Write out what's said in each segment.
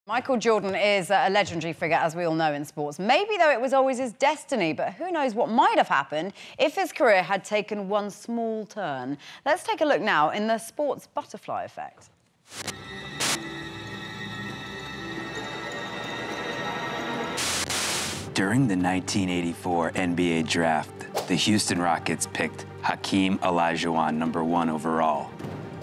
Michael Jordan is a legendary figure, as we all know, in sports. Maybe, though, it was always his destiny, but who knows what might have happened if his career had taken one small turn. Let's take a look now in the sports butterfly effect. During the 1984 NBA draft, the Houston Rockets picked Hakeem Olajuwon #1 overall.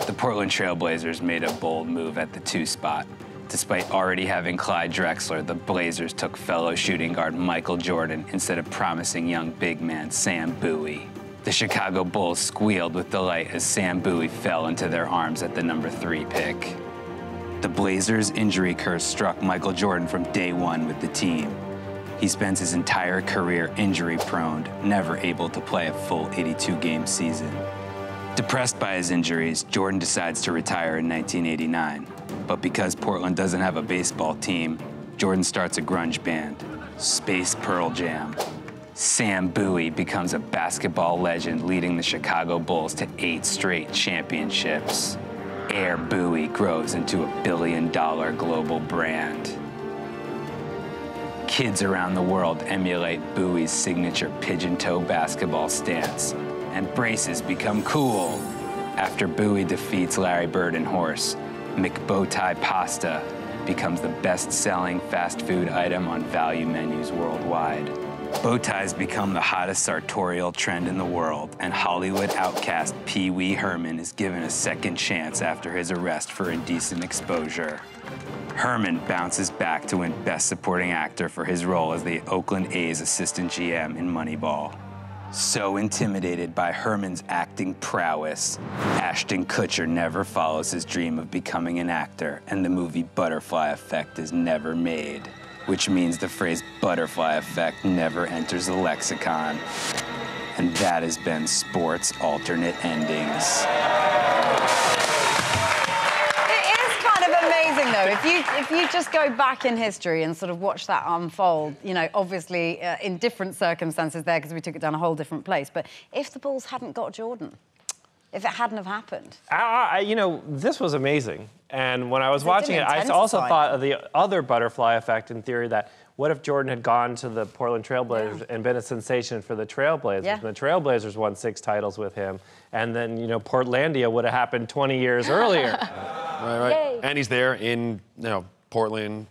The Portland Trail Blazers made a bold move at the 2 spot. Despite already having Clyde Drexler, the Blazers took fellow shooting guard Michael Jordan instead of promising young big man Sam Bowie. The Chicago Bulls squealed with delight as Sam Bowie fell into their arms at the #3 pick. The Blazers' injury curse struck Michael Jordan from day one with the team. He spends his entire career injury-prone, never able to play a full 82-game season. Depressed by his injuries, Jordan decides to retire in 1989. But because Portland doesn't have a baseball team, Jordan starts a grunge band, Space Pearl Jam. Sam Bowie becomes a basketball legend, leading the Chicago Bulls to 8 straight championships. Air Bowie grows into a billion-dollar global brand. Kids around the world emulate Bowie's signature pigeon-toe basketball stance, and braces become cool. After Bowie defeats Larry Bird in horse, McBowtie pasta becomes the best-selling fast food item on value menus worldwide. Bow ties become the hottest sartorial trend in the world, and Hollywood outcast Pee Wee Herman is given a second chance after his arrest for indecent exposure. Herman bounces back to win Best Supporting Actor for his role as the Oakland A's assistant GM in Moneyball. So intimidated by Herman's acting prowess, Ashton Kutcher never follows his dream of becoming an actor, and the movie Butterfly Effect is never made, which means the phrase butterfly effect never enters the lexicon. And that has been sports alternate endings. Amazing, though. If you just go back in history and sort of watch that unfold, you know, obviously in different circumstances there because we took it down a whole different place. But if the Bulls hadn't got Jordan, if it hadn't have happened, you know, this was amazing. And when I was watching it, I also thought of the other butterfly effect in theory that what if Jordan had gone to the Portland Trail Blazers and been a sensation for the Trail Blazers? Yeah. And the Trail Blazers won 6 titles with him. And then, you know, Portlandia would have happened 20 years earlier. Right. Yay. And he's there in, Portland.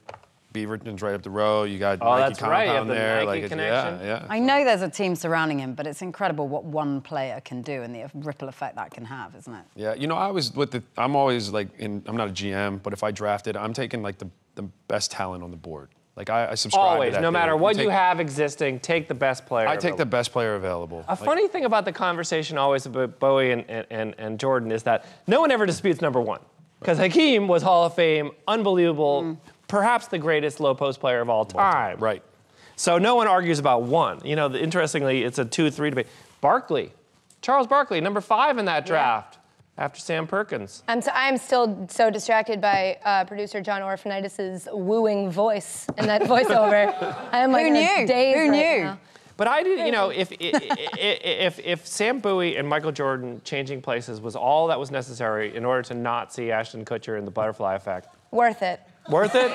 Beaverton's right up the road. You got Nike that's right. compound there. Nike connection. Yeah. I know there's a team surrounding him, but it's incredible what one player can do and the ripple effect that can have, isn't it? Yeah. You know, I'm always like, I'm not a GM, but if I drafted, I'm taking like the best talent on the board. Like I subscribe always, to that. No matter what you have existing, take the best player. I take the best player available. A funny thing about the conversation always about Bowie and Jordan is that no one ever disputes #1. Because Hakeem was Hall of Fame, unbelievable, perhaps the greatest low post player of all time. Right. So no one argues about 1. You know, interestingly, it's a 2-3 debate. Barkley, Charles Barkley, #5 in that draft. After Sam Perkins. I'm still so distracted by producer John Orphanitis' wooing voice and that voiceover. I'm like, who knew? Who knew? Now. But I didn't, you know, if Sam Bowie and Michael Jordan changing places was all that was necessary in order to not see Ashton Kutcher in the butterfly effect. Worth it. Worth it?